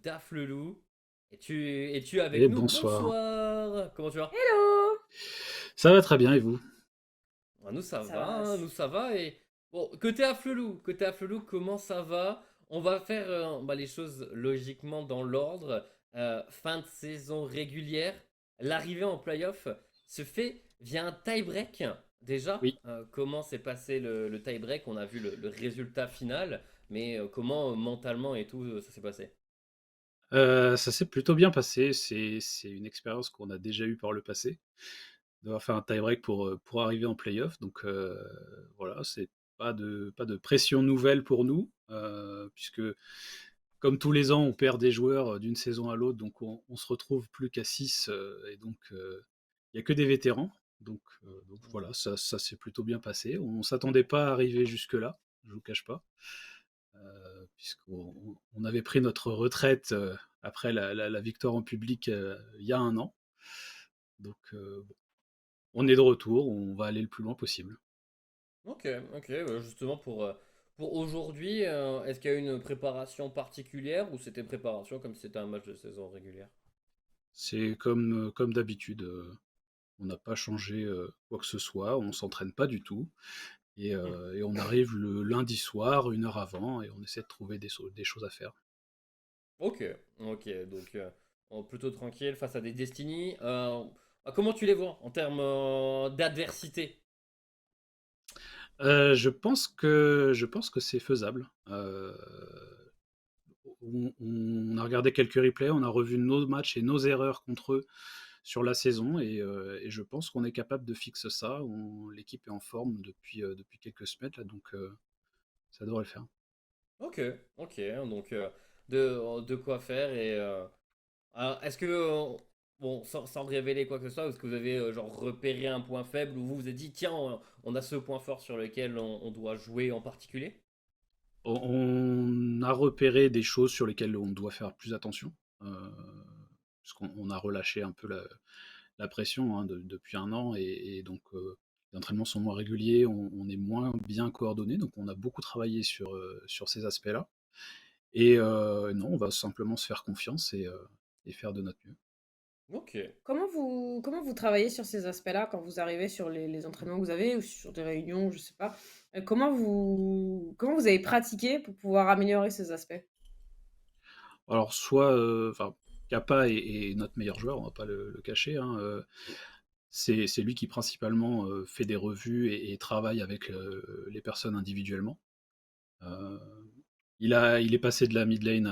Daflelou. Es-tu avec Et nous? bonsoir. Bonsoir. Comment tu vas? Hello! Ça va très bien et vous? Ah, nous ça Ça va, va. hein, nous ça va. Et bon, côté Afflelou, comment ça va? On va faire les choses logiquement dans l'ordre. Fin de saison régulière. L'arrivée en playoff se fait via un tie-break. Déjà, Oui. comment s'est passé le tie-break? On a vu le résultat final, mais comment mentalement et tout ça s'est passé? Ça s'est plutôt bien passé. C'est une expérience qu'on a déjà eue par le passé, d'avoir fait un tie-break pour arriver en play-off. Donc voilà, c'est pas de pression nouvelle pour nous, puisque comme tous les ans, on perd des joueurs d'une saison à l'autre, donc on se retrouve plus qu'à 6, et donc il y a que des vétérans. Donc voilà, ça s'est plutôt bien passé. On s'attendait pas à arriver jusque-là, je vous cache pas. Puisqu'on avait pris notre retraite après la victoire en public il y a un an. Donc bon, on est de retour, on va aller le plus loin possible. Ok, ok, justement pour aujourd'hui, est-ce qu'il y a eu une préparation particulière ou c'était préparation comme si c'était un match de saison régulière? C'est comme d'habitude, on n'a pas changé quoi que ce soit, on s'entraîne pas du tout. Hmm. Et on arrive le lundi soir, une heure avant, et on essaie de trouver des choses à faire. Ok, ok, donc plutôt tranquille face à des Destiny. Comment tu les vois en termes d'adversité? Je pense que c'est faisable. On a regardé quelques replays, on a revu nos matchs et nos erreurs contre eux sur la saison, et je pense qu'on est capable de fixer ça. L'équipe est en forme depuis quelques semaines, là, donc ça devrait le faire. Ok, ok, donc de quoi faire et alors, est-ce que bon sans révéler quoi que ce soit, est-ce que vous avez genre repéré un point faible ou vous vous êtes dit tiens on a ce point fort sur lequel on doit jouer en particulier? On a repéré des choses sur lesquelles on doit faire plus attention, puisqu'on a relâché un peu la pression, hein, depuis un an, et donc les entraînements sont moins réguliers, on est moins bien coordonné, donc on a beaucoup travaillé sur ces aspects-là. Et non, on va simplement se faire confiance et faire de notre mieux. Ok. Comment vous travaillez sur ces aspects-là quand vous arrivez sur les entraînements que vous avez ou sur des réunions, je sais pas? Comment vous avez pratiqué pour pouvoir améliorer ces aspects? Alors soit, enfin, Kappa est notre meilleur joueur, on va pas le cacher, hein, c'est lui qui principalement fait des revues et travaille avec les personnes individuellement. Euh, il est passé de la mid lane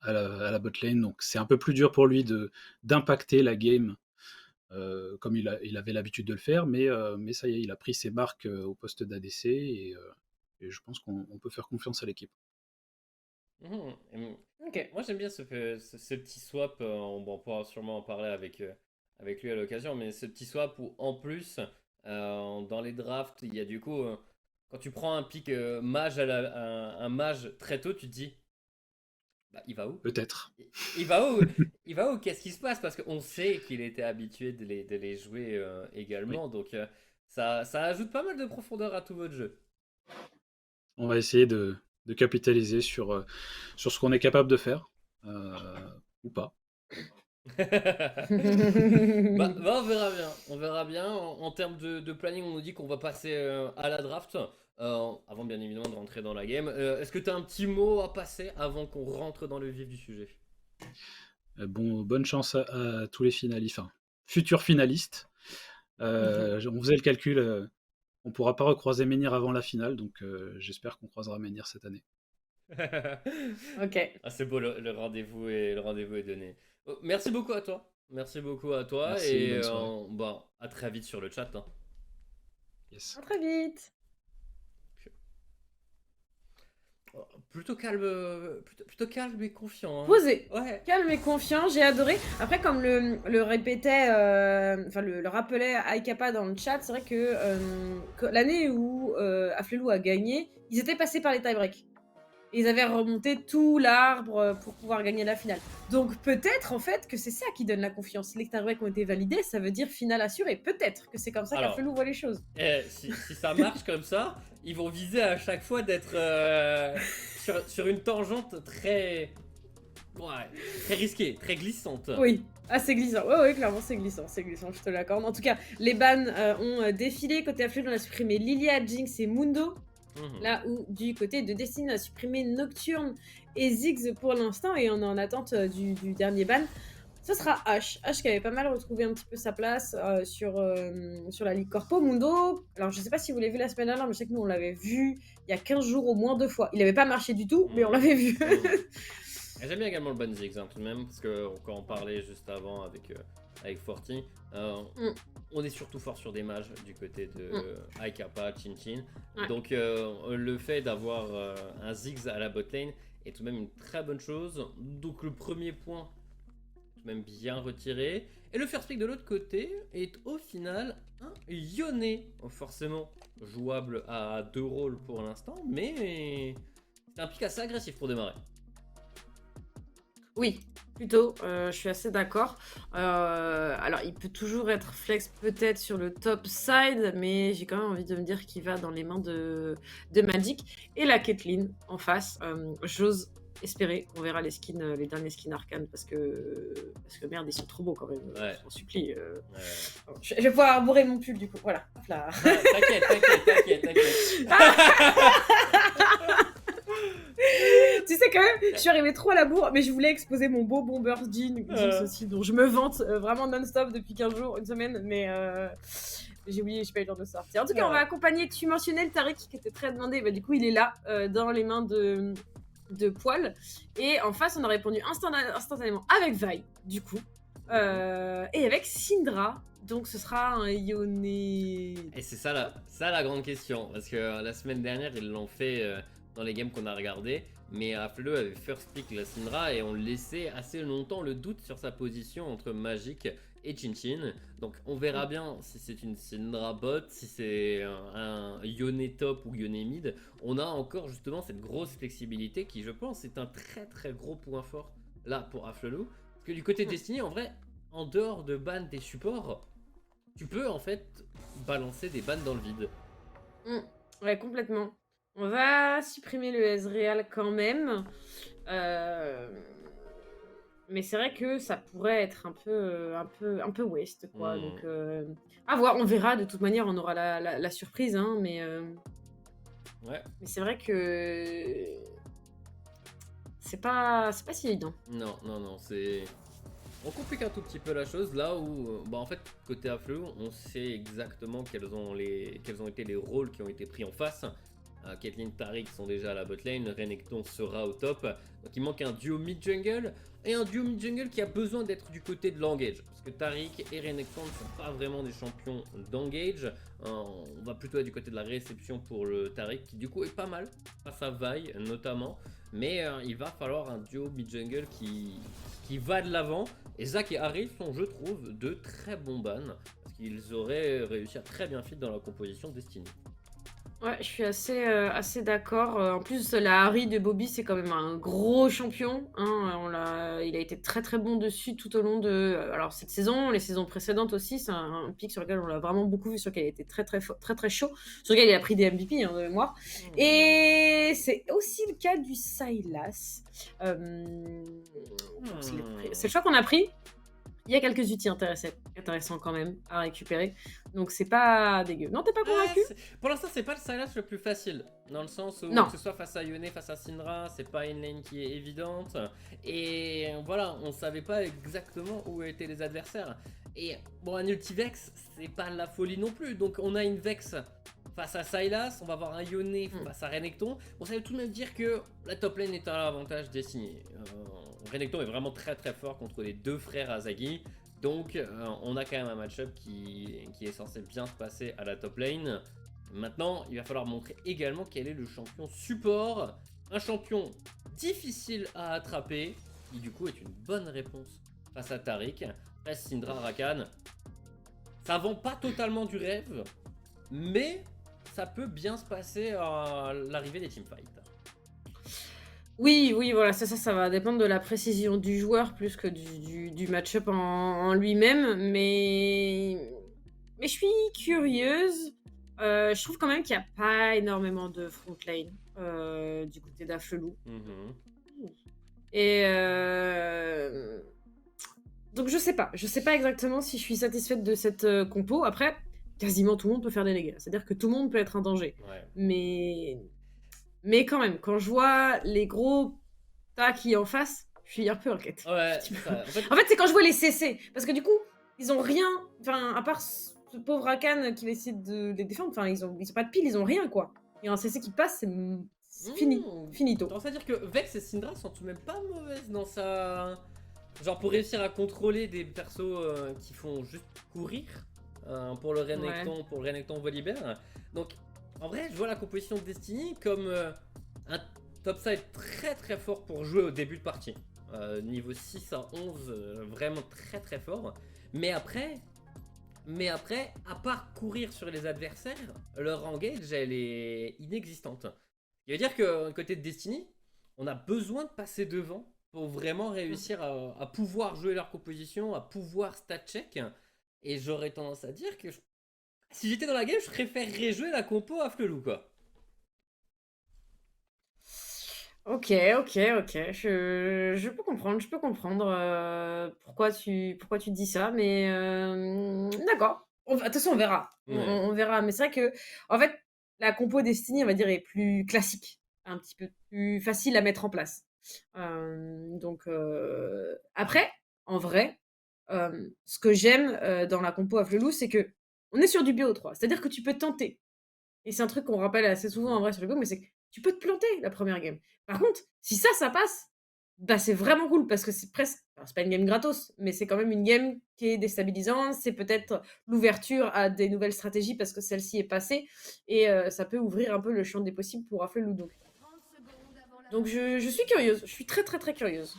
à la bot lane, donc c'est un peu plus dur pour lui d'impacter la game comme il avait l'habitude de le faire, mais ça y est, il a pris ses marques au poste d'ADC, et je pense qu'on peut faire confiance à l'équipe. Mhm. OK. Moi j'aime bien ce petit swap, on pourra sûrement en parler avec lui à l'occasion, mais ce petit swap où en plus, dans les drafts, il y a du coup, quand tu prends un pick mage un mage très tôt, tu te dis, bah, il va où? Peut-être. Il va où? Il va où? Qu'est-ce qui se passe? Parce qu'on sait qu'il était habitué de les jouer Oui. également, donc ça ajoute pas mal de profondeur à tout votre jeu. On va essayer de capitaliser sur ce qu'on est capable de faire, ou pas. On verra bien. On verra bien. En termes de planning, on nous dit qu'on va passer à la draft. Avant bien évidemment de rentrer dans la game. Est-ce que tu as un petit mot à passer avant qu'on rentre dans le vif du sujet? Bonne chance à tous les finalistes, enfin, futurs finalistes. On faisait le calcul, on pourra pas recroiser Menhir avant la finale, donc j'espère qu'on croisera Menhir cette année. OK. Ah, c'est beau, le rendez-vous est donné. Merci beaucoup à toi. Merci beaucoup à toi Merci, et bonne soirée. à très vite sur le chat, hein. Yes. À très vite. Plutôt calme, plutôt calme et confiant, hein. Posé, Ouais. calme et confiant, j'ai adoré. Après, comme le répétait, enfin le rappelait Aïkapa dans le chat, c'est vrai que l'année où Afflelou a gagné, ils étaient passés par les tie-breaks. Et ils avaient remonté tout l'arbre pour pouvoir gagner la finale. Donc peut-être en fait que c'est ça qui donne la confiance. Les tie-breaks ont été validés, ça veut dire finale assurée. Peut-être que c'est comme ça Alors, qu'Afflelou voit les choses. si ça marche comme ça, ils vont viser à chaque fois d'être sur une tangente très, Ouais, très risquée, très glissante. Oui, c'est glissant. Ouais, clairement, c'est glissant, je te l'accorde. En tout cas, les bans ont défilé. Côté Affleux, on a supprimé Lilia, Jinx et Mundo. Mhm. Là où, du côté de Destiny, on a supprimé Nocturne et Ziggs pour l'instant. Et on est en attente du dernier ban. Ce sera H. H qui avait pas mal retrouvé un petit peu sa place sur la Ligue Corpo. Mundo, alors je sais pas si vous l'avez vu la semaine dernière, mais je sais que nous on l'avait vu il y a 15 jours au moins 2 fois. Il avait pas marché du tout, mais on l'avait vu. J'aime bien également le ban Ziggs tout de même, parce que quand on parlait juste avant avec Forti, on est surtout fort sur des mages du côté de Aikapa, Chin. Ouais. Donc le fait d'avoir un Ziggs à la botlane est tout de même une très bonne chose. Donc le premier point, tout de même bien retiré. Et le first pick de l'autre côté est au final un Yone, forcément jouable à 2 rôles pour l'instant, mais c'est un pick assez agressif pour démarrer. Oui, plutôt, je suis assez d'accord. Alors, il peut toujours être flex peut-être sur le top side, mais j'ai quand même envie de me dire qu'il va dans les mains de Magic. Et la Caitlyn en face, j'ose espérer qu'on verra les skins, les derniers skins arcanes, parce que merde, ils sont trop beaux quand même. Ouais. Je t'en supplie. Ouais. Je vais pouvoir arborer mon pull du coup. Voilà. Hop là. T'inquiète. Tu sais quand même, je suis arrivée trop à la bourre, mais je voulais exposer mon beau Bombers Jean aussi, dont je me vante vraiment non-stop depuis 15 jours, une semaine, mais j'ai oublié, j'ai pas eu le temps de sortir. En tout cas, on va accompagner, tu mentionnais le Tariq qui était très demandé, bah, du coup il est là, dans les mains de Poil, et en face on a répondu instantanément avec Vi, du coup, et avec Syndra. Donc ce sera un Yone. Et c'est ça la grande question, parce que la semaine dernière ils l'ont fait dans les games qu'on a regardé, mais Affleux avait first pick la Syndra et on laissait assez longtemps le doute sur sa position entre Magic et Chin. Donc on verra bien si c'est une Syndra bot, si c'est un Yone top ou Yone mid. On a encore justement cette grosse flexibilité qui, je pense, est un très très gros point fort là pour Affleux. Parce que du côté de Destiny, en vrai, en dehors de ban des supports, tu peux en fait balancer des bans dans le vide. Ouais, complètement. On va supprimer le Ezreal quand même. Mais c'est vrai que ça pourrait être un peu waste, quoi. Donc, à voir, on verra. De toute manière, on aura la surprise, hein, mais Ouais. mais c'est vrai que c'est pas si évident. Non, c'est... On complique un tout petit peu la chose là où, en fait, côté Affleux, on sait exactement quels ont été les rôles qui ont été pris en face. Caitlyn, Tariq sont déjà à la botlane, Renekton sera au top. Donc il manque un duo mid-jungle, et un duo mid-jungle qui a besoin d'être du côté de l'engage. Parce que Tariq et Renekton ne sont pas vraiment des champions d'engage. On va plutôt être du côté de la réception pour le Tariq, qui du coup est pas mal, face à Vi notamment. Mais il va falloir un duo mid-jungle qui va de l'avant. Et Zac et Harry sont, je trouve, de très bons bans, parce qu'ils auraient réussi à très bien fit dans la composition de Destiny. Ouais, je suis assez d'accord. En plus, la Harry de Bobby, c'est quand même un gros champion, hein. Il a été très très bon dessus tout au long de. Alors cette saison, les saisons précédentes aussi, c'est un pic sur lequel on l'a vraiment beaucoup vu, sur lequel il était très très très très chaud, sur lequel il a pris des MVP, hein, de mémoire. Et c'est aussi le cas du Sylas. C'est le choix qu'on a pris. Il y a quelques outils intéressants quand même à récupérer. Donc c'est pas dégueu. Non, t'es pas convaincu? Pour l'instant, c'est pas le Sylas le plus facile. Dans le sens où, non. que ce soit face à Yone, face à Syndra, c'est pas une lane qui est évidente. Et voilà, on savait pas exactement où étaient les adversaires. Et bon, un Ultivex, c'est pas la folie non plus. Donc on a une Vex face à Sylas, on va avoir un Yone face à Renekton. On savait tout de même dire que la top lane est à l'avantage Destiny. Renekton est vraiment très très fort contre les deux frères Azagi. Donc on a quand même un match-up qui est censé bien se passer à la top lane. Maintenant, il va falloir montrer également quel est le champion support. Un champion difficile à attraper, qui du coup est une bonne réponse face à Tariq. Face Syndra, Rakan. Ça vend pas totalement du rêve, mais ça peut bien se passer à l'arrivée des teamfights. Oui, voilà, ça va dépendre de la précision du joueur plus que du match-up en lui-même, mais je suis curieuse. Je trouve quand même qu'il n'y a pas énormément de front lane du côté d'Afflelou. Et donc je sais pas. Je sais pas exactement si je suis satisfaite de cette compo. Après, quasiment tout le monde peut faire des dégâts. C'est-à-dire que tout le monde peut être un danger. Ouais. Mais quand même, quand je vois les gros tas qui en face, je suis un peu inquiète. Un Ouais, petit peu. ça, en fait, En fait, c'est quand je vois les CC. Parce que du coup, ils ont rien. Enfin, à part ce pauvre Rakan qui va essayer de les défendre, enfin, ils ont pas de pile, ils ont rien, quoi. Il y a un CC qui passe, c'est fini. Finito. tendance à dire que Vex et Syndra sont tout de même pas mauvaises dans sa. Genre pour réussir à contrôler des persos qui font juste courir pour le Renekton, pour le Renekton Volibear. Donc en vrai, je vois la composition de Destiny comme un topside très très fort pour jouer au début de partie. Niveau 6 à 11, vraiment très très fort. Mais après, à part courir sur les adversaires, leur engage elle est inexistante. Ce qui veut dire que côté de Destiny, on a besoin de passer devant pour vraiment réussir à pouvoir jouer leur composition, à pouvoir stat check. Et j'aurais tendance à dire que si j'étais dans la game, je préférerais jouer la compo à Flelou, quoi. Ok. Je peux comprendre pourquoi tu dis ça, mais d'accord. De toute façon, on verra. Ouais. On verra. Mais c'est vrai que, en fait, la compo Destiny, on va dire, est plus classique, un petit peu plus facile à mettre en place. Donc, après, en vrai, ce que j'aime dans la compo à Flelou, c'est que on est sur du BO3. C'est-à-dire que tu peux tenter. Et c'est un truc qu'on rappelle assez souvent en vrai sur le go, mais c'est que tu peux te planter la première game. Par contre, si ça passe, bah c'est vraiment cool parce que c'est presque. Alors, c'est pas une game gratos, mais c'est quand même une game qui est déstabilisante. C'est peut-être l'ouverture à des nouvelles stratégies parce que celle-ci est passée et ça peut ouvrir un peu le champ des possibles pour Rafle Ludo. Donc je suis curieuse, je suis très très très curieuse.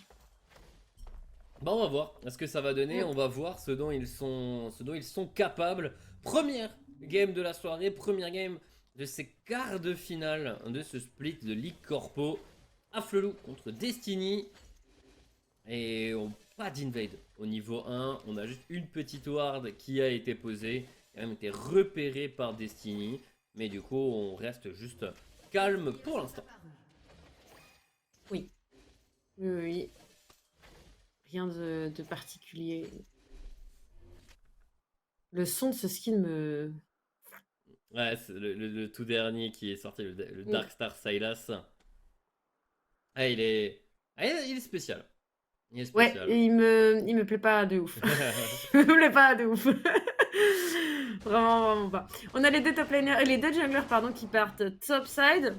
Bah on va voir ce que ça va donner, on va voir ce dont ils sont capables. Première game de la soirée, première game de ces quarts de finale de ce split de Ligue Corpo. Afflelou contre Destiny. Et pas d'invade au niveau 1, on a juste une petite ward qui a été posée, qui a même été repérée par Destiny. Mais du coup on reste juste calme pour l'instant. Oui. Oui. Rien de particulier. Le son de ce skin me. Ouais, c'est le tout dernier qui est sorti, le Darkstar Sylas. Ah, il est spécial. Il est Ouais, spécial. il me plaît pas de ouf. Il me plaît pas de ouf. Vraiment pas. On a les deux top laners, les deux junglers pardon, qui partent topside.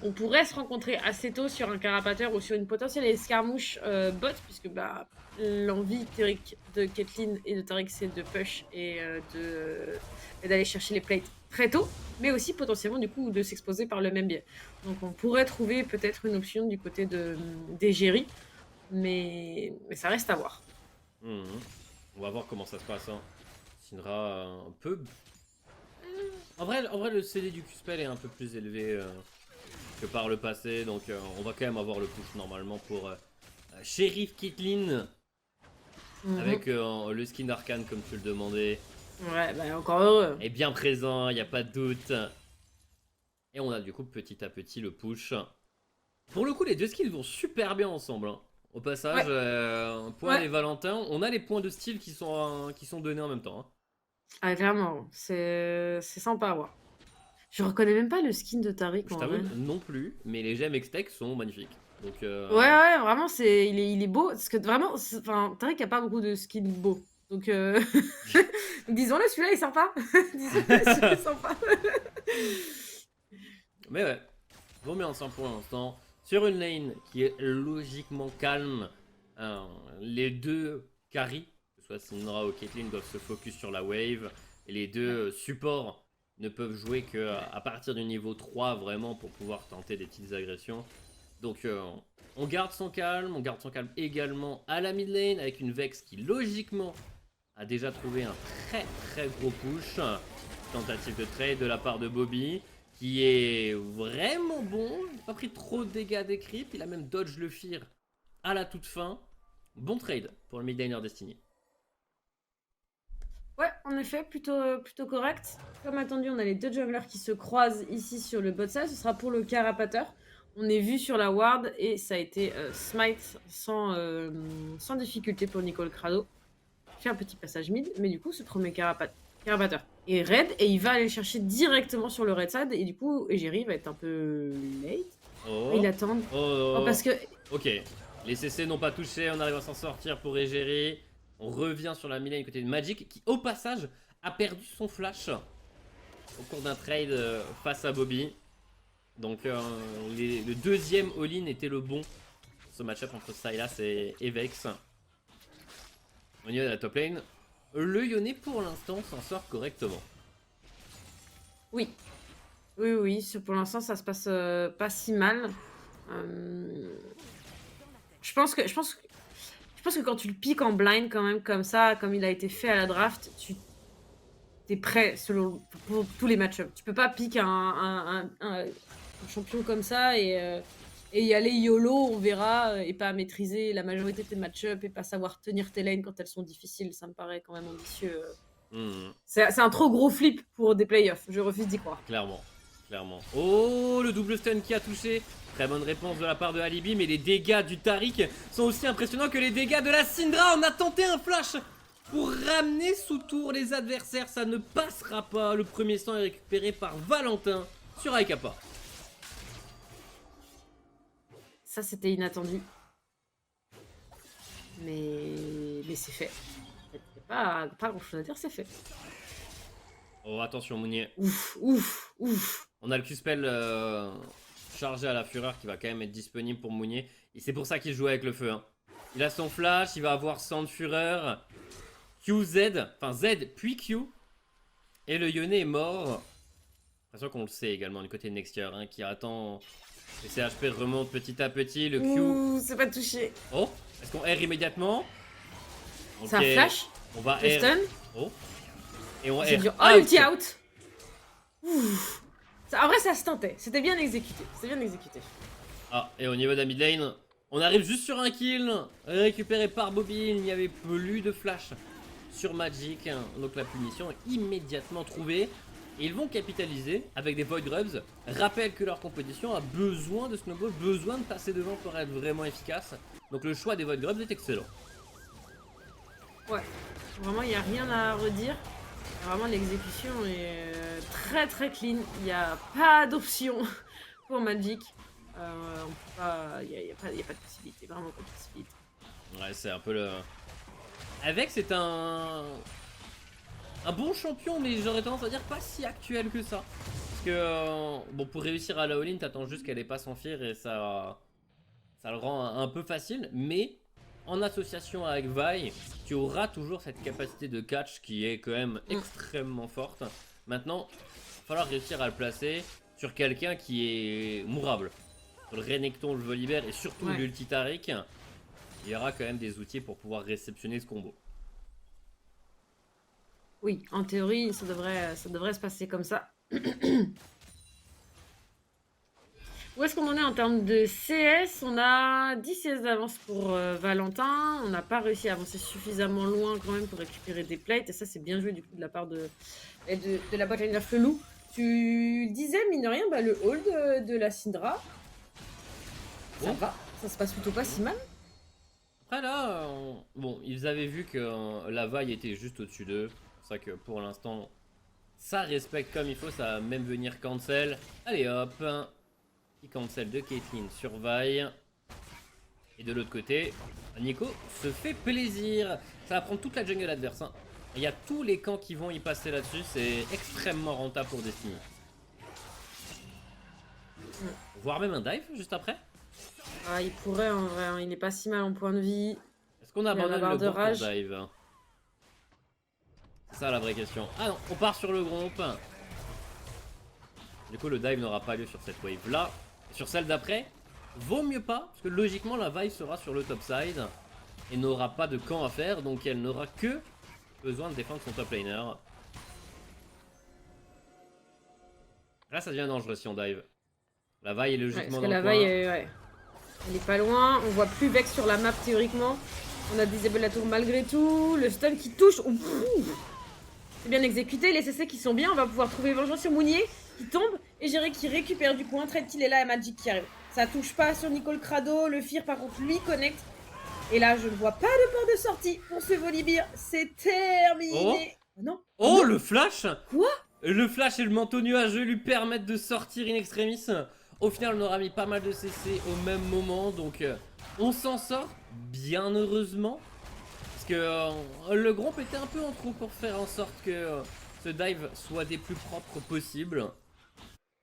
On pourrait se rencontrer assez tôt sur un carapateur ou sur une potentielle escarmouche bot, puisque bah, l'envie théorique de Caitlyn et de Taric, c'est de push et d'aller chercher les plates très tôt, mais aussi potentiellement du coup de s'exposer par le même biais. Donc on pourrait trouver peut-être une option du côté d'Egérie, mais ça reste à voir. Mhm. On va voir comment ça se passe. Hein. Syndra un peu. En vrai, le CD du Q-Spell est un peu plus élevé que par le passé, donc on va quand même avoir le push normalement pour Sheriff Caitlyn avec le skin d'Arcane comme tu le demandais. Ouais, bah encore heureux. Est bien présent, il n'y a pas de doute. Et on a du coup petit à petit le push. Pour le coup, les deux skills vont super bien ensemble. Hein. Au passage, Poil et Valentin, on a les points de style qui sont donnés en même temps. Hein. Ah, clairement, c'est sympa à voir. Je reconnais même pas le skin de Taric Je en t'avoue vrai. non plus, mais les gemmes X-Tech sont magnifiques. Donc, Ouais, vraiment, il est beau. Parce que vraiment, enfin, Taric a pas beaucoup de skins beaux. Donc, disons-le, celui-là est sympa. Disons-le, celui-là est sympa. Mais ouais, vaut mieux ensemble pour l'instant. Sur une lane qui est logiquement calme, les deux carry, que ce soit Syndra ou Caitlyn, doivent se focus sur la wave. Et les deux supports ne peuvent jouer qu'à partir du niveau 3 vraiment pour pouvoir tenter des petites agressions. Donc on garde son calme également à la mid lane avec une Vex qui logiquement a déjà trouvé un très très gros push. Tentative de trade de la part de Bobby qui est vraiment bon. Il n'a pas pris trop de dégâts des creeps. Il a même dodge le fear à la toute fin. Bon trade pour le mid laner Destiny. Ouais, en effet, plutôt correct. Comme attendu, on a les deux junglers qui se croisent ici sur le bot side. Ce sera pour le carapateur. On est vu sur la ward et ça a été smite sans difficulté pour Nicole Crado. Fait un petit passage mid, mais du coup, ce premier carapateur est raid et il va aller le chercher directement sur le red side. Et du coup, Egeri va être un peu late. Oh. Il attend. Oh. Oh, parce que. Ok. Les CC n'ont pas touché. On arrive à s'en sortir pour Egeri. On revient sur la midlane côté de Magic qui, au passage, a perdu son flash au cours d'un trade face à Bobby. Donc, le deuxième all-in était le bon. Ce match-up entre Sylas et Vex. Au niveau de la top lane, le Yone pour l'instant s'en sort correctement. Oui. Oui. Pour l'instant, ça se passe pas si mal. Je pense que quand tu le piques en blind, quand même, comme ça, comme il a été fait à la draft, tu es prêt pour tous les match-ups. Tu peux pas piquer un champion comme ça et y aller YOLO, on verra, et pas maîtriser la majorité de tes match-ups et pas savoir tenir tes lanes quand elles sont difficiles. Ça me paraît quand même ambitieux. C'est un trop gros flip pour des playoffs. Je refuse d'y croire. Clairement. Oh, le double stun qui a touché. Très bonne réponse de la part de Alibi, mais les dégâts du Taric sont aussi impressionnants que les dégâts de la Syndra. On a tenté un flash pour ramener sous tour les adversaires. Ça ne passera pas. Le premier sang est récupéré par Valentin sur Aikapa. Ça, c'était inattendu. Mais c'est fait. Il n'y a pas grand-chose à dire, c'est fait. Oh, attention, Mounier. Ouf. On a le Q-Spell chargé à la fureur qui va quand même être disponible pour Mounier. Et c'est pour ça qu'il joue avec le feu. Hein. Il a son flash, il va avoir 100 de fureur. QZ, enfin Z puis Q. Et le Yone est mort. De toute façon qu'on le sait également du côté de Nextier, hein, qui attend. Les CHP remontent petit à petit. Le Q. Ouh, c'est pas touché. Oh, est-ce qu'on R immédiatement? C'est un flash. On va R. Stun. Oh. Et on C'est R. dur. Oh, ulti out. Ouf. En vrai, ça se tentait. C'était bien exécuté. Ah, et au niveau de la mid lane, on arrive juste sur un kill. Récupéré par Bobby. Il n'y avait plus de flash sur Magic. Donc la punition est immédiatement trouvée. Et ils vont capitaliser avec des Void Grubs. Rappelle que leur compétition a besoin de snowball, besoin de passer devant pour être vraiment efficace. Donc le choix des Void Grubs est excellent. Ouais, vraiment il n'y a rien à redire. Vraiment l'exécution est très très clean. Il n'y a pas d'option pour Magic. Il n'y a pas de possibilité, vraiment pas de possibilité. Ouais, c'est un peu le... Avec, c'est un bon champion, mais j'aurais tendance à dire pas si actuel que ça. Parce que, bon, pour réussir à la all-in, t'attends juste qu'elle ait pas son fear et ça le rend un peu facile. Mais en association avec Vi, tu auras toujours cette capacité de catch qui est quand même extrêmement forte. Maintenant, il va falloir réussir à le placer sur quelqu'un qui est mourable. Sur le Renekton, le Volibear et surtout l'ulti Taric, il y aura quand même des outils pour pouvoir réceptionner ce combo. Oui, en théorie, ça devrait se passer comme ça. Où est-ce qu'on en est en termes de CS? On a 10 CS d'avance pour Valentin. On n'a pas réussi à avancer suffisamment loin quand même pour récupérer des plates. Et ça, c'est bien joué du coup de la part de la botlane Flelou. Tu disais, mine de rien, le hold de la Syndra. Ça va, ça se passe plutôt pas si mal. Après là, bon, ils avaient vu que la vaille était juste au-dessus d'eux. C'est ça que pour l'instant, ça respecte comme il faut. Ça va même venir cancel. Allez hop, petit cancel de Caitlyn sur vaille. Et de l'autre côté, Nico se fait plaisir. Ça va prendre toute la jungle adverse. Hein. Il y a tous les camps qui vont y passer là-dessus. C'est extrêmement rentable pour Destiny. Voire même un dive juste après. Ah, il pourrait en vrai, hein. Il est pas si mal en point de vie. Est-ce qu'on abandonne le de groupe rage pour dive? C'est ça la vraie question. Ah non, on part sur le groupe. Du coup, le dive n'aura pas lieu sur cette wave là. Et sur celle d'après, vaut mieux pas, parce que logiquement, la vibe sera sur le top side et n'aura pas de camp à faire, donc elle n'aura que besoin de défendre son top laner. Là, ça devient dangereux si on dive. La vaille est logiquement dans le coin. Elle est pas loin. On voit plus Vex sur la map théoriquement. On a disable la tour malgré tout. Le stun qui touche. C'est bien exécuté. Les CC qui sont bien. On va pouvoir trouver vengeance sur Mounier qui tombe. Et Géré qui récupère du coup un trade kill est là et Magic qui arrive. Ça touche pas sur Nicole Crado. Le Fear, par contre, lui connecte. Et là, je ne vois pas de port de sortie pour ce Volibear. C'est terminé. Oh non. Oh, non. le flash. Quoi? Le flash et le manteau nuageux lui permettent de sortir in extremis. Au final, on aura mis pas mal de CC au même moment, donc on s'en sort, bien heureusement. Parce que le Gromp était un peu en trou pour faire en sorte que ce dive soit des plus propres possibles.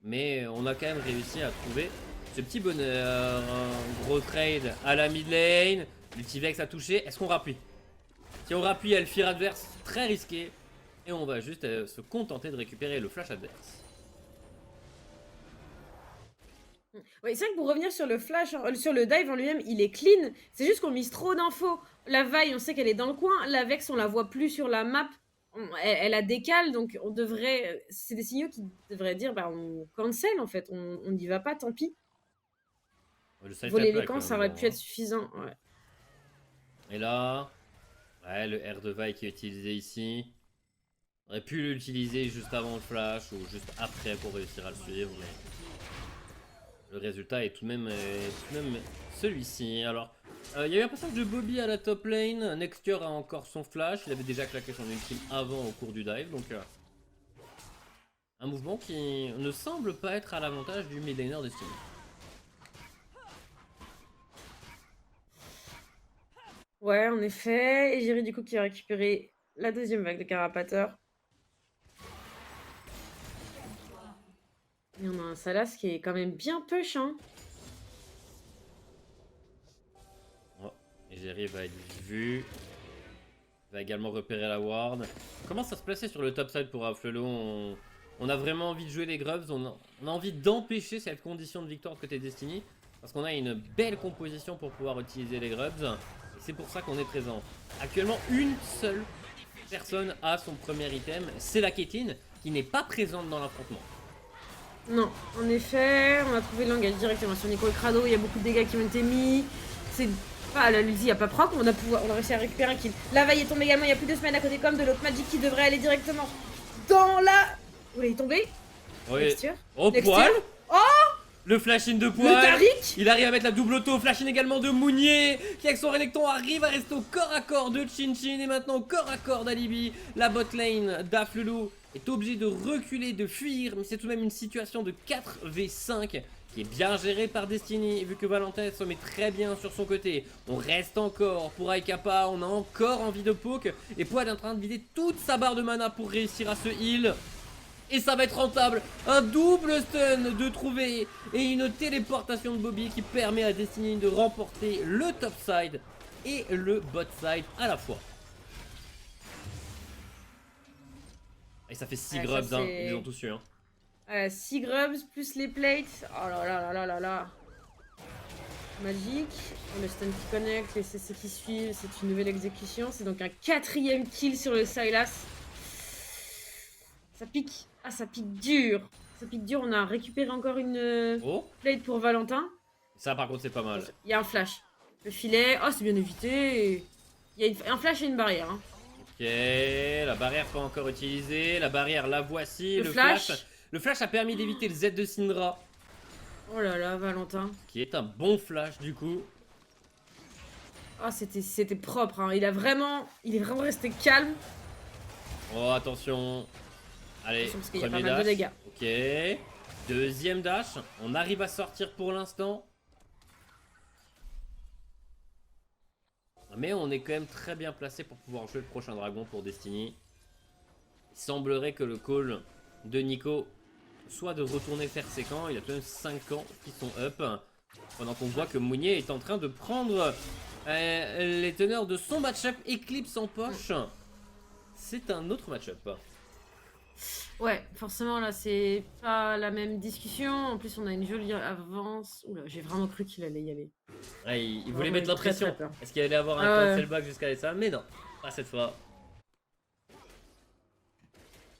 Mais on a quand même réussi à trouver ce petit bonheur. Un gros trade à la mid lane. L'Ultivex a touché. Est-ce qu'on rappuie? Si on rappuie, il y a le Fear adverse, très risqué. Et on va juste se contenter de récupérer le flash adverse. Oui, c'est vrai que pour revenir sur le flash, sur le dive en lui-même, il est clean. C'est juste qu'on mise trop d'infos. La Vi, on sait qu'elle est dans le coin. La Vex, on la voit plus sur la map. Elle a décale, donc on devrait. C'est des signaux qui devraient dire bah, on cancel en fait. On n'y va pas, tant pis. Voler les camps, ça aurait pu être suffisant. Ouais. Et là, ouais, le R de Vi qui est utilisé ici. On aurait pu l'utiliser juste avant le flash ou juste après pour réussir à le suivre. Mais le résultat est tout de même celui-ci. Alors, il y a eu un passage de Bobby à la top lane. Nextior a encore son flash. Il avait déjà claqué son ultime avant au cours du dive. Donc, un mouvement qui ne semble pas être à l'avantage du mid laner Destiny. Ouais, en effet. Et Jerry, du coup, qui a récupéré la deuxième vague de Carapateur. Et on a un Salas qui est quand même bien push, hein. Oh, et Jerry va être vu. Il va également repérer la ward. On commence à se placer sur le top side pour Afflelo. On a vraiment envie de jouer les Grubs. On a envie d'empêcher cette condition de victoire de côté Destiny. Parce qu'on a une belle composition pour pouvoir utiliser les Grubs. Et c'est pour ça qu'on est présent. Actuellement, une seule personne a son premier item. C'est la Caitlyn qui n'est pas présente dans l'affrontement. Non, en effet, on a trouvé l'engage directement sur Nicole Crado. Il y a beaucoup de dégâts qui ont été mis. C'est pas la l'ulti, il n'y a pas proc. On a réussi à récupérer un kill. La vaille est tombée également. Il y a plus de semaines à côté comme de l'autre Magic qui devrait aller directement dans la. Où il est tombé? Oui. Nextior. Au Nextior. poil. Oh, le flash-in de le poil. Tariq. Il arrive à mettre la double auto. Flash-in également de Mounier. Qui avec son Renekton arrive à rester au corps à corps de Chinchin. Et maintenant au corps à corps d'Alibi. La bot lane d'Afflelou est obligé de reculer, de fuir. Mais c'est tout de même une situation de 4v5 qui est bien gérée par Destiny. Vu que Valentin se met très bien sur son côté. On reste encore pour Aikapa. On a encore envie de poke. Et Poil est en train de vider toute sa barre de mana pour réussir à se heal. Et ça va être rentable. Un double stun de trouver. Et une téléportation de Bobby qui permet à Destiny de remporter le top side et le bot side à la fois. Et ça fait 6 grubs, hein. Ils les ont tous eu. Hein. 6 grubs plus les plates. Oh là là là là là là. Magique. Le stun qui connecte, les CC qui suivent. C'est une nouvelle exécution. C'est donc un 4ème kill sur le Sylas. Ça pique. Ah, ça pique dur. Ça pique dur. On a récupéré encore une plate pour Valentin. Ça, par contre, c'est pas mal. Il y a un flash. Le filet. Oh, c'est bien évité. Il y a un flash et une barrière. Hein. Ok, la barrière pas encore utilisée. La barrière, la voici. Le flash. Le flash a permis d'éviter le Z de Syndra. Oh là là, Valentin. Qui est un bon flash, du coup. Ah, c'était propre. Hein. Il est vraiment resté calme. Oh, attention. Allez, parce qu'il y a premier pas mal dash. de dégâts. Ok. Deuxième dash. On arrive à sortir pour l'instant. Mais on est quand même très bien placé pour pouvoir jouer le prochain dragon pour Destiny. Il semblerait que le call de Nico soit de retourner faire ses camps. Il a tout de même 5 camps qui sont up. Pendant qu'on voit que Mounier est en train de prendre les teneurs de son match-up Eclipse en poche. C'est un autre match-up. Ouais, forcément là c'est pas la même discussion. En plus on a une jolie avance. Oula, j'ai vraiment cru qu'il allait y aller. Ouais, il voulait mettre la pression. Est-ce qu'il allait avoir un cancel back jusqu'à ça? Mais non, pas cette fois.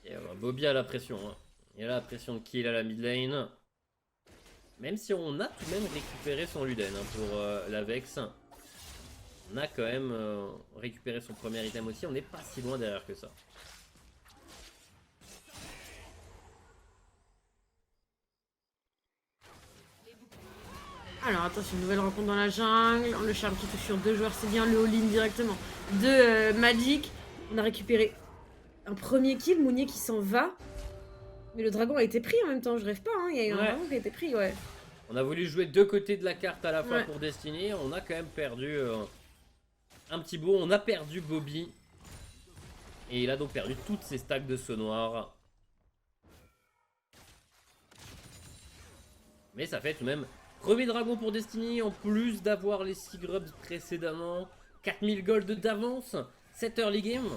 Et Bobby a la pression. Hein. Il a la pression de kill à la mid lane. Même si on a tout de même récupéré son Luden hein, pour la Vex. On a quand même récupéré son premier item aussi. On n'est pas si loin derrière que ça. Alors attention, nouvelle rencontre dans la jungle. Le charme qui touche sur 2 joueurs, c'est bien le all-in directement. De Magic. On a récupéré un premier kill, Mounier qui s'en va. Mais le dragon a été pris en même temps, je rêve pas, hein. Il y a eu un dragon qui a été pris, ouais. On a voulu jouer 2 côtés de la carte à la fois Ouais. pour Destiny. On a quand même perdu un petit bout. On a perdu Bobby. Et il a donc perdu toutes ses stacks de saut noir. Mais ça fait tout de même premier dragon pour Destiny. En plus d'avoir les 6 grubs précédemment. 4000 gold d'avance. 7 early game.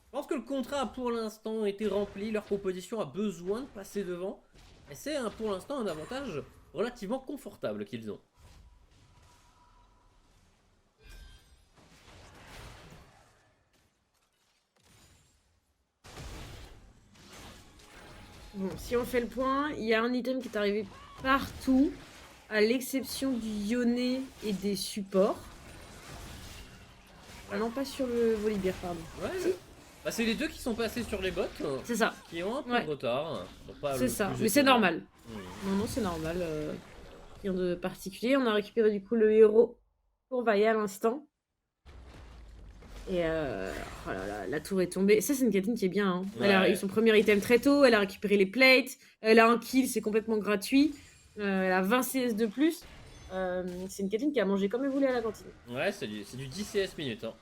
Je pense que le contrat a pour l'instant été rempli. Leur composition a besoin de passer devant. Et c'est pour l'instant un avantage relativement confortable qu'ils ont. Bon, si on fait le point, il y a un item qui est arrivé partout, à l'exception du Yone et des supports. Ah non, pas sur le Volibear, pardon. Ouais, bah c'est les deux qui sont passés sur les bots. C'est ça. Qui ont un peu de retard. C'est ça, mais c'est normal. Non, c'est normal. Rien de particulier. On a récupéré du coup le héros pour Vaille à l'instant. Et oh là là, la tour est tombée. Ça, c'est une Caitlyn qui est bien. Hein. Elle a eu son premier item très tôt. Elle a récupéré les plates. Elle a un kill, c'est complètement gratuit. Elle a 20 CS de plus. C'est une Caitlyn qui a mangé comme elle voulait à la cantine. Ouais, c'est du 10 CS minutes. Hein.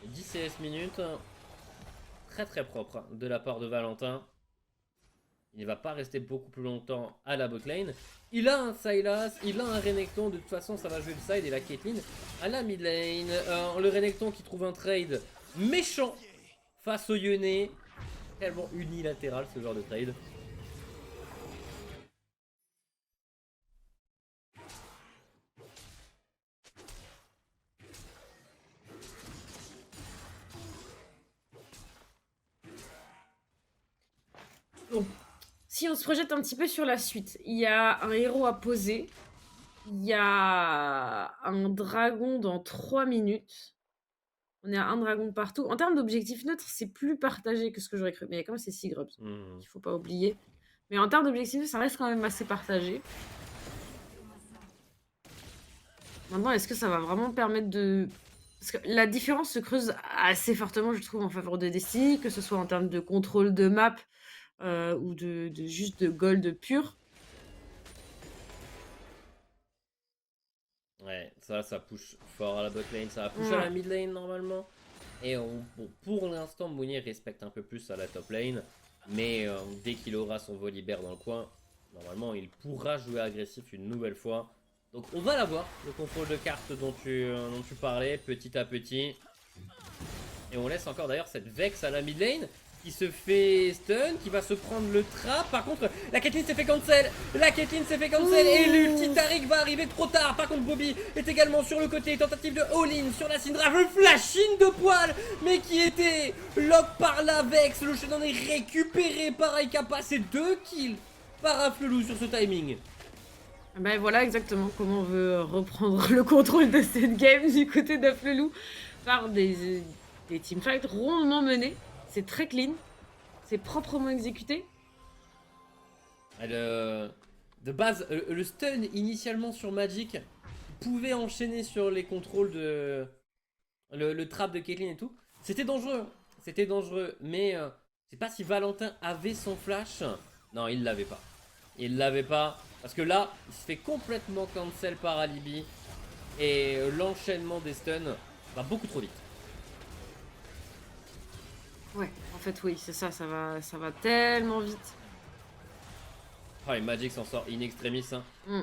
10 CS minutes. Très très propre de la part de Valentin. Il ne va pas rester beaucoup plus longtemps à la botlane. Il a un Sylas, il a un Renekton. De toute façon, ça va jouer le side et la Caitlyn à la mid lane. Le Renekton qui trouve un trade méchant face au Yone. Tellement unilatéral ce genre de trade. Bon. Si on se projette un petit peu sur la suite, il y a un héros à poser. Il y a un dragon dans 3 minutes. On est à un dragon partout. En termes d'objectifs neutres, c'est plus partagé que ce que j'aurais cru. Mais il y a quand même ces 6 grubs. Il faut pas oublier. Mais en termes d'objectifs neutres, ça reste quand même assez partagé. Maintenant, est-ce que ça va vraiment permettre de... Parce que la différence se creuse assez fortement, je trouve, en faveur de Destiny, que ce soit en termes de contrôle de map ou juste de gold pur. Ouais, ça push fort à la bot lane, ça va push à la mid lane normalement. Et bon, pour l'instant, Mounier respecte un peu plus à la top lane. Mais dès qu'il aura son Volibear dans le coin, normalement il pourra jouer agressif une nouvelle fois. Donc on va l'avoir, le contrôle de carte dont tu parlais, petit à petit. Et on laisse encore d'ailleurs cette Vex à la mid lane. Qui se fait stun, qui va se prendre le trap. Par contre, la Caitlyn s'est fait cancel. La Caitlyn s'est fait cancel. Et l'ulti Taric va arriver trop tard. Par contre, Bobby est également sur le côté. Tentative de all-in sur la Syndra. Le flash-in de poil. Mais qui était lock par la Vex. Le Shenan est récupéré par Aykapa. C'est 2 kills par Afflelou sur ce timing. Ben voilà exactement comment on veut reprendre le contrôle de cette game du côté d'Afflelou. Par des teamfights rondement menés. C'est très clean, c'est proprement exécuté. De base, le stun initialement sur Magic pouvait enchaîner sur les contrôles de le trap de Caitlyn et tout. C'était dangereux, mais je sais pas si Valentin avait son flash. Non, il l'avait pas. Il l'avait pas, parce que là, il se fait complètement cancel par Alibi. Et l'enchaînement des stuns va beaucoup trop vite. Ouais, en fait oui, c'est ça, ça va tellement vite. Oh, et Magic s'en sort in extremis. Hein.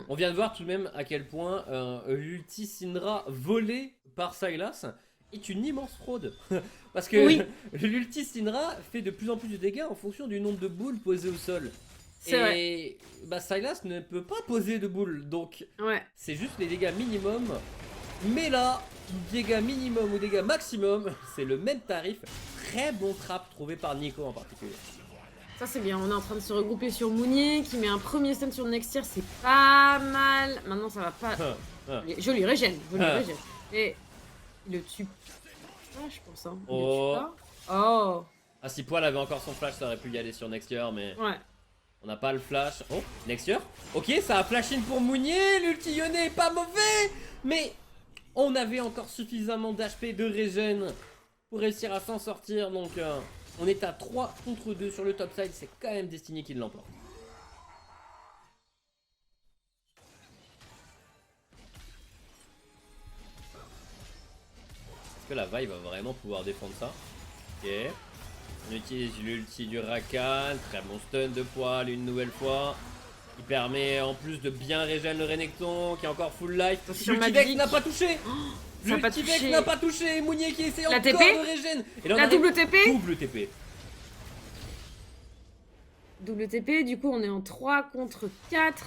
On vient de voir tout de même à quel point l'ulti Syndra volé par Sylas est une immense fraude. Parce que l'ulti Syndra fait de plus en plus de dégâts en fonction du nombre de boules posées au sol. Et bah, Sylas ne peut pas poser de boules, donc c'est juste les dégâts minimum. Mais là, dégâts minimum ou dégâts maximum, c'est le même tarif. Très bon trap trouvé par Nico en particulier. Ça c'est bien, on est en train de se regrouper sur Mounier qui met un premier stun sur le next tier, c'est pas mal. Maintenant ça va pas... Joli régène, Et il le tue pas, je pense. Hein. Il le tue pas. Ah, si Poil avait encore son flash, ça aurait pu y aller sur next year, mais... Ouais. On n'a pas le flash. Oh, Nexture. Ok, ça a flash in pour Mounier. L'ulti Yone est pas mauvais. Mais on avait encore suffisamment d'HP de regen pour réussir à s'en sortir. Donc on est à 3 contre 2 sur le top side. C'est quand même Destiny qui l'emporte. Est-ce que la Vi va vraiment pouvoir défendre ça? Ok. On utilise l'ulti du Rakan. Très bon stun de poil une nouvelle fois. Qui permet en plus de bien régénérer le Renekton qui est encore full life. L'ultivex n'a pas touché. L'ultivex n'a pas touché. Mounier qui essaie encore de régénérer. Et là, la double TP. Double TP. Double TP, du coup on est en 3 contre 4.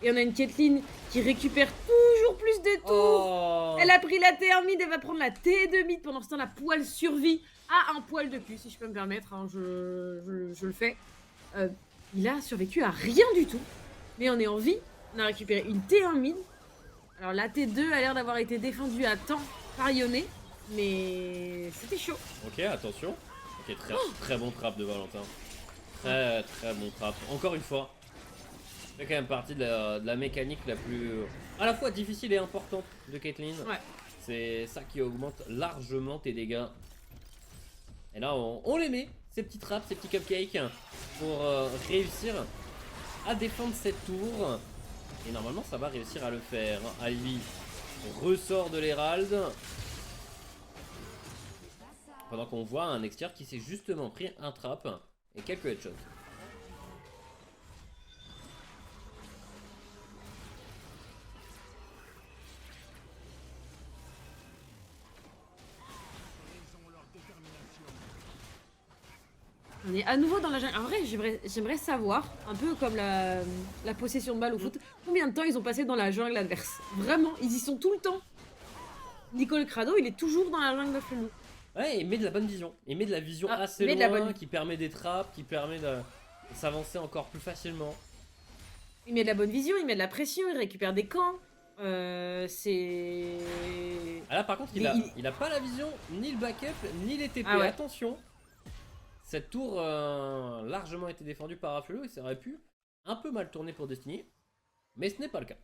Et on a une Caitlyn qui récupère toujours plus de tours. Oh. Elle a pris la T1 mid, elle va prendre la T2 mid. Pendant ce temps, la poil survit à un poil de cul, si je peux me permettre. Hein, je le fais. Il a survécu à rien du tout. Mais on est en vie. On a récupéré une T1 mid. Alors la T2 a l'air d'avoir été défendue à temps par Yone. Mais c'était chaud. Ok, attention. Ok, très bon trap de Valentin. Très bon trap. Encore une fois. C'est quand même partie de la mécanique la plus à la fois difficile et importante de Caitlyn. Ouais. C'est ça qui augmente largement tes dégâts. Et là on les met, ces petits traps, ces petits cupcakes, pour réussir à défendre cette tour. Et normalement ça va réussir à le faire. Ivy ressort de l'Herald. Pendant qu'on voit un extérieur qui s'est justement pris un trap et quelques headshots. On est à nouveau dans la jungle. En vrai, j'aimerais savoir, un peu comme la possession de balle au foot, combien de temps ils ont passé dans la jungle adverse. Vraiment, ils y sont tout le temps. Nicole Crado, il est toujours dans la jungle de Flelou. Ouais, il met de la bonne vision. Il met de la vision assez loin, qui permet des trappes, qui permet de s'avancer encore plus facilement. Il met de la bonne vision, il met de la pression, il récupère des camps. C'est... Ah là par contre, il a pas la vision, ni le backup, ni les TP. Ah ouais. Attention. Cette tour largement été défendue par Raffalo et ça aurait pu un peu mal tourner pour Destiny. Mais ce n'est pas le cas.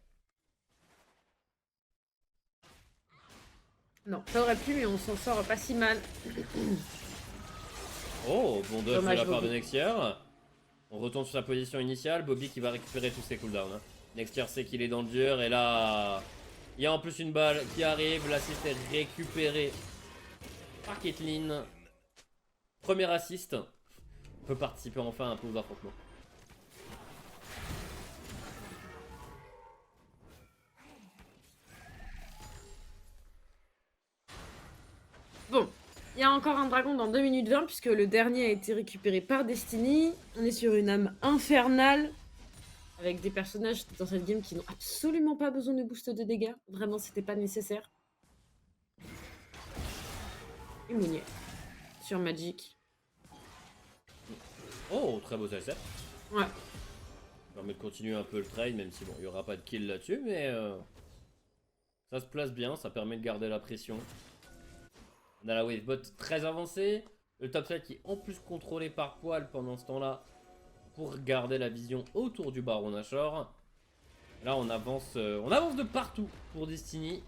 Non, ça aurait pu, mais on s'en sort pas si mal. Oh, bon dodge de Dommage, la part Bobby. de Nextier. On retourne sur sa position initiale. Bobby qui va récupérer tous ses cooldowns. Nextier sait qu'il est dans le dur et là... Il y a en plus une balle qui arrive. L'assist est récupéré par Caitlyn. Premier assist. On peut participer enfin un peu aux affrontements. Bon, il y a encore un dragon dans 2 minutes 20 puisque le dernier a été récupéré par Destiny. On est sur une âme infernale avec des personnages dans cette game qui n'ont absolument pas besoin de boost de dégâts. Vraiment, c'était pas nécessaire. Et Mounier sur Magic. Oh, très beau asset. Ouais. Ça permet de continuer un peu le trade, même si bon, il n'y aura pas de kill là-dessus, mais ça se place bien, ça permet de garder la pression. On a la wavebot très avancée, le topside qui est en plus contrôlé par poil pendant ce temps-là pour garder la vision autour du Baron Nashor. Là on avance de partout pour Destiny.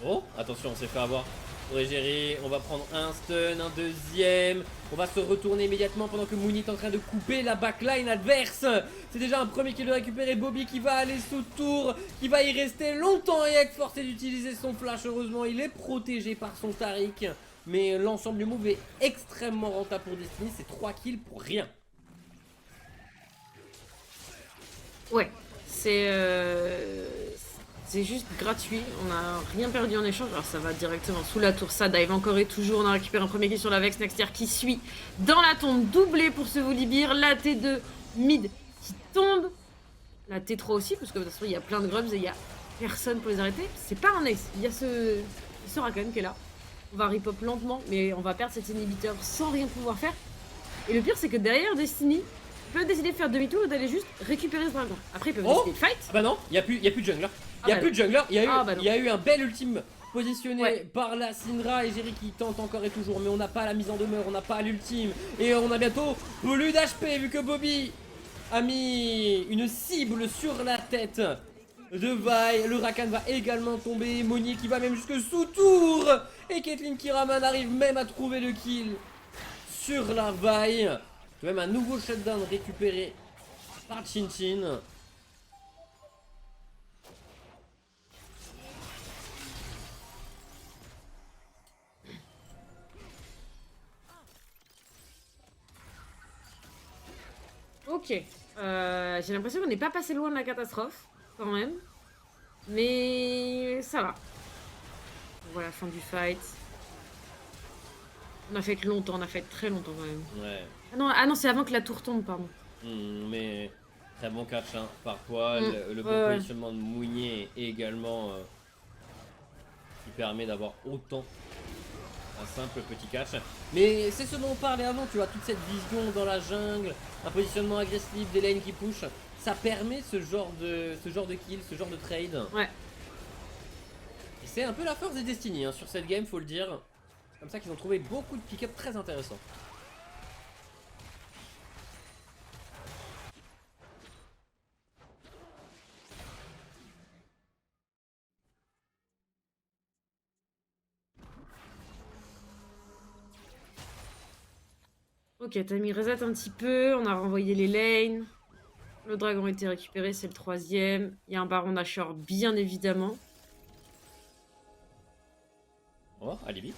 Oh, attention, on s'est fait avoir. Pour Égérie, on va prendre un stun, un deuxième. On va se retourner immédiatement pendant que Mooney est en train de couper la backline adverse. C'est déjà un premier qui doit récupérer. Bobby qui va aller sous tour, qui va y rester longtemps et être forcé d'utiliser son flash. Heureusement, il est protégé par son Taric. Mais l'ensemble du move est extrêmement rentable pour Destiny. C'est 3 kills pour rien. Ouais, c'est juste gratuit, on n'a rien perdu en échange, alors ça va directement sous la tour, ça dive encore et toujours, on a récupéré un premier kill sur la Vex, Nextier qui suit dans la tombe, doublé pour ce Volibear, la T2 mid qui tombe, la T3 aussi, parce que de toute façon il y a plein de grubs et il y a personne pour les arrêter, c'est pas un ace, il y a ce Rakan qui est là, on va rip-up lentement, mais on va perdre cet inhibiteur sans rien pouvoir faire, et le pire c'est que derrière Destiny, ils peuvent décider de faire demi-tour ou d'aller juste récupérer ce dragon. Après, ils peuvent décider de fight. Ah bah non, il n'y a plus de jungler. Il y a plus de jungler. Il y a eu un bel ultime positionné Ouais. par la Syndra et Jerry qui tente encore et toujours, mais on n'a pas la mise en demeure, on n'a pas l'ultime. Et on a bientôt plus d'HP vu que Bobby a mis une cible sur la tête de Vi. Le Rakan va également tomber. Monier qui va même jusque sous tour. Et Caitlyn Kiraman arrive même à trouver le kill sur la Vi. Même un nouveau shutdown récupéré par Chin Chin. Ok. J'ai l'impression qu'on n'est pas passé loin de la catastrophe, quand même. Mais ça va. On voit la fin du fight. On a fait longtemps, on a fait très longtemps quand même. Ouais. Ah non, c'est avant que la tour tombe, pardon. Mais très bon catch hein, par Poil. Le bon ouais. positionnement de Mounier également qui permet d'avoir autant un simple petit catch. Mais c'est ce dont on parlait avant, tu vois, toute cette vision dans la jungle, un positionnement agressif, des lanes qui push, ça permet ce genre de kill, ce genre de trade. Ouais. Et c'est un peu la force des Destiny hein, sur cette game, faut le dire. C'est comme ça qu'ils ont trouvé beaucoup de pick-up très intéressants. Ok, t'as mis reset un petit peu, on a renvoyé les lanes. Le dragon a été récupéré, c'est le 3e. Il y a un baron Nashor, bien évidemment. Oh, Alibi.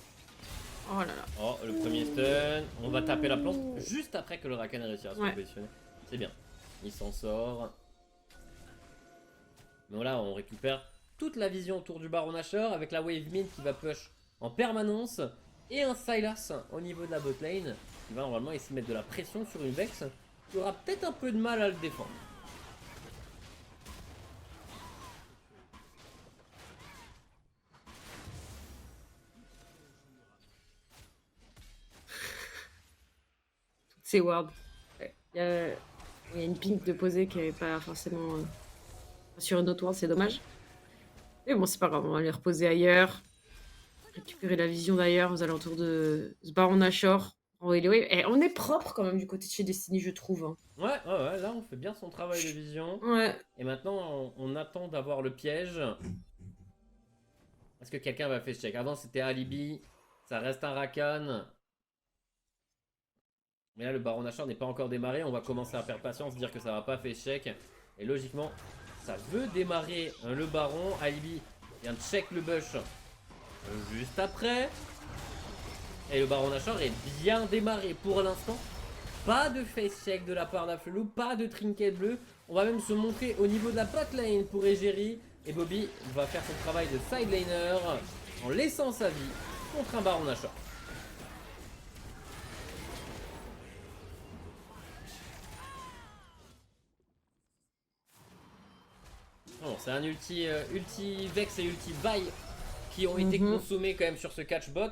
Oh là là. Oh, le premier stun. On va taper la plante juste après que le Rakan ait réussi à se repositionner. C'est bien. Il s'en sort. Mais voilà, on récupère toute la vision autour du Baron Nashor avec la wave mid qui va push en permanence. Et un Sylas au niveau de la botlane qui va normalement essayer de mettre de la pression sur une Vex qui aura peut-être un peu de mal à le défendre. C'est ward. Il y a une pink de poser qui n'est pas forcément sur une autre ward, c'est dommage. Mais bon, c'est pas grave, on va les reposer ailleurs. Récupérer la vision d'ailleurs aux alentours de ce Baron Nashor. Et on est propre quand même du côté de chez Destiny, je trouve. Hein. Ouais, là on fait bien son travail de vision. Ouais. Et maintenant on attend d'avoir le piège. Est-ce que quelqu'un va faire check? Avant c'était Alibi, ça reste un Rakan. Mais là le Baron Nashor n'est pas encore démarré, on va commencer à perdre patience, dire que ça va pas faire check. Et logiquement, ça veut démarrer le Baron. Alibi vient de check le bush juste après. Et le Baron Nashor est bien démarré pour l'instant. Pas de face check de la part d'Aflelou, pas de trinket bleu. On va même se montrer au niveau de la bot lane pour Egeri. Et Bobby va faire son travail de side laner en laissant sa vie contre un Baron Nashor. Bon, c'est un ulti Vex et ulti Vi qui ont été consommés quand même sur ce catch bot.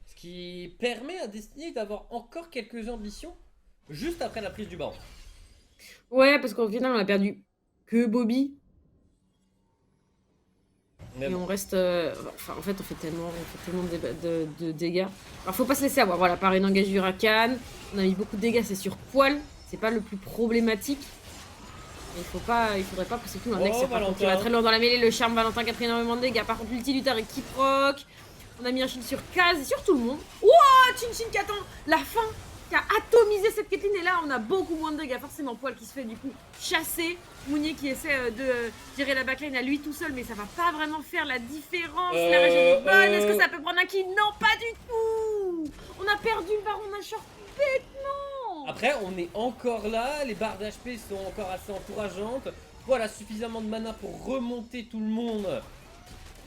Ce qui permet à Destiny d'avoir encore quelques ambitions juste après la prise du Baron. Ouais, parce qu'au final, on a perdu que Bobby. Mais et bon. on reste. En fait, on fait tellement de dégâts. Alors, faut pas se laisser avoir. Voilà, par une engage du Rakan. On a mis beaucoup de dégâts, c'est sur poil. C'est pas le plus problématique. Il faudrait pas pousser tout dans l'ex. Par contre, il va très loin dans la mêlée. Le charme Valentin qui a pris énormément de dégâts. Par contre, l'utilitaire est qui proc. On a mis un shield sur Kaz et sur tout le monde. Wouah, Chin Chin qui attend la fin, qui a atomisé cette Caitlyn. Et là, on a beaucoup moins de dégâts. Forcément, Poil qui se fait du coup chasser. Mounier qui essaie de gérer la backline à lui tout seul, mais ça va pas vraiment faire la différence. La région est bonne. Est-ce que ça peut prendre un kill? Non, pas du tout. On a perdu le Baron Nashor bêtement. Après, on est encore là. Les barres d'HP sont encore assez encourageantes. Voilà, suffisamment de mana pour remonter tout le monde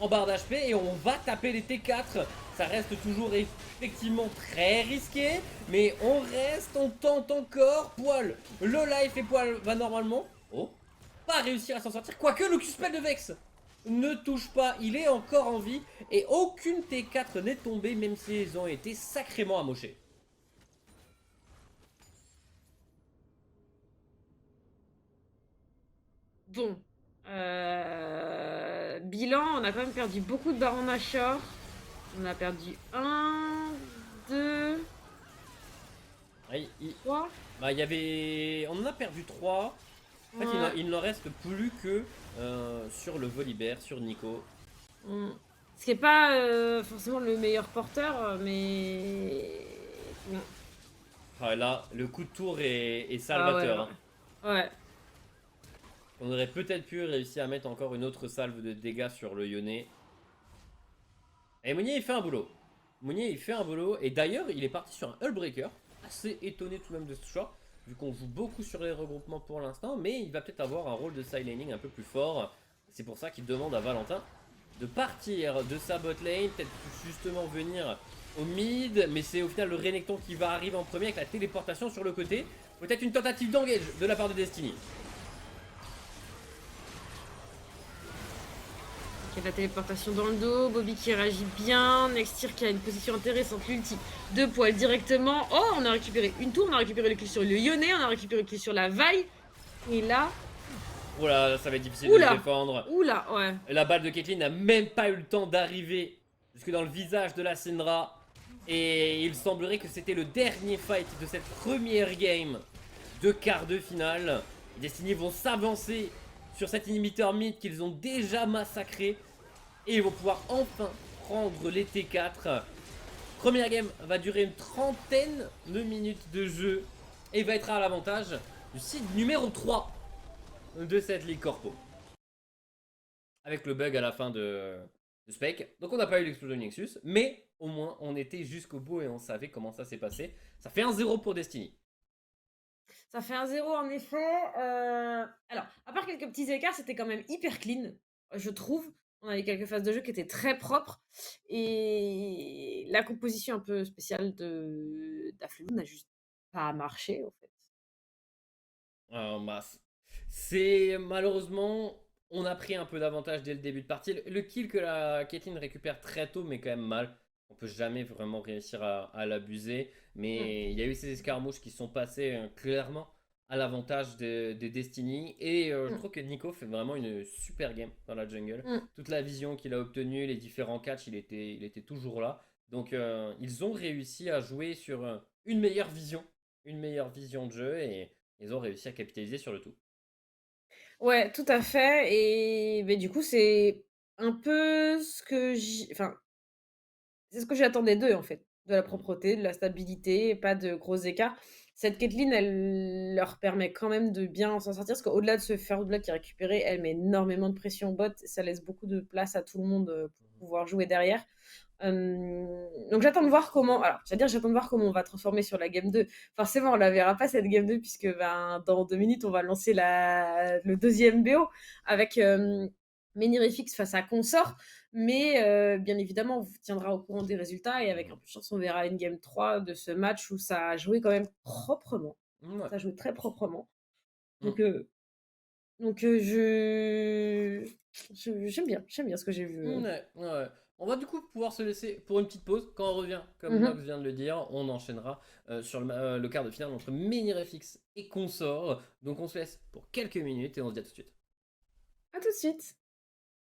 en barre d'HP. Et on va taper les T4. Ça reste toujours effectivement très risqué. Mais on reste, on tente encore. Poil, le life et Poil va normalement... Oh, pas réussir à s'en sortir. Quoique le Q-spell de Vex ne touche pas. Il est encore en vie. Et aucune T4 n'est tombée, même s'ils ont été sacrément amochés. Bon. Bilan, on a quand même perdu beaucoup de Baron Nashor. On a perdu 1, 2, Ah, 3. bah, on en a perdu 3. En fait, Ouais. il n'en reste plus que sur le Volibear, sur Nico. Ce qui n'est pas forcément le meilleur porteur, mais. Bon. Ah, là, le coup de tour est Ah ouais, salvateur. ouais. Hein. Ouais. On aurait peut-être pu réussir à mettre encore une autre salve de dégâts sur le Yone. Et Mounier, il fait un boulot. Mounier, il fait un boulot. Et d'ailleurs, il est parti sur un Hullbreaker. Assez étonné tout de même de ce choix. Vu qu'on joue beaucoup sur les regroupements pour l'instant. Mais il va peut-être avoir un rôle de side laning un peu plus fort. C'est pour ça qu'il demande à Valentin de partir de sa bot lane. Peut-être justement venir au mid. Mais c'est au final le Renekton qui va arriver en premier avec la téléportation sur le côté. Peut-être une tentative d'engage de la part de Destiny. Ok, la téléportation dans le dos, Bobby qui réagit bien, Nextir qui a une position intéressante, l'ulti, 2 poils directement. Oh, on a récupéré une tour, on a récupéré le kill sur le Yone, on a récupéré le kill sur la vaille. Et là. Oula, ça va être difficile de le défendre. Oula, ouais. La balle de Caitlyn n'a même pas eu le temps d'arriver jusque dans le visage de la Syndra. Et il semblerait que c'était le dernier fight de cette première game de quart de finale. Destiny vont s'avancer sur cet inhibiteur mid qu'ils ont déjà massacré. Et ils vont pouvoir enfin prendre les T4. Première game va durer une trentaine de minutes de jeu. Et va être à l'avantage du site numéro 3 de cette Ligue Corpo. Avec le bug à la fin de Spec. Donc on n'a pas eu l'explosion Nexus. Mais au moins on était jusqu'au bout et on savait comment ça s'est passé. Ça fait 1-0 pour Destiny. Ça fait 1-0 en effet. Alors, à part quelques petits écarts, c'était quand même hyper clean, je trouve. On avait quelques phases de jeu qui étaient très propres. Et la composition un peu spéciale d'Aflelu n'a juste pas marché, en fait. Bah, c'est malheureusement, on a pris un peu d'avantage dès le début de partie. Le kill que la Caitlyn récupère très tôt, mais quand même mal. On peut jamais vraiment réussir à l'abuser. Mais il y a eu ces escarmouches qui sont passées clairement à l'avantage de Destiny. Et je trouve que Nico fait vraiment une super game dans la jungle. Toute la vision qu'il a obtenue, les différents catchs, il était toujours là. Donc ils ont réussi à jouer sur une meilleure vision. Une meilleure vision de jeu et ils ont réussi à capitaliser sur le tout. Ouais, tout à fait. Et mais du coup, c'est un peu ce que enfin, c'est ce que j'attendais d'eux, en fait. De la propreté, de la stabilité, pas de gros écarts. Cette Caitlyn, elle leur permet quand même de bien s'en sortir, parce qu'au-delà de ce First Blood qui est récupéré, elle met énormément de pression au bot, ça laisse beaucoup de place à tout le monde pour pouvoir jouer derrière. Donc j'attends de voir comment. Alors, j'attends de voir comment on va transformer sur la game 2. Forcément, on la verra pas cette game 2, puisque dans 2 minutes, on va lancer le deuxième BO avec Menirifix face à Consort. Mais bien évidemment, on vous tiendra au courant des résultats. Et avec un peu de chance, on verra une game 3 de ce match où ça a joué quand même proprement. Ouais. Ça a joué très proprement. Donc, Mm. j'aime bien ce que j'ai vu. Ouais. On va du coup pouvoir se laisser pour une petite pause. Quand on revient, comme Mhm. Nox vient de le dire, on enchaînera sur le quart de finale entre Menirefix et Consort. Donc on se laisse pour quelques minutes et on se dit à tout de suite. À tout de suite.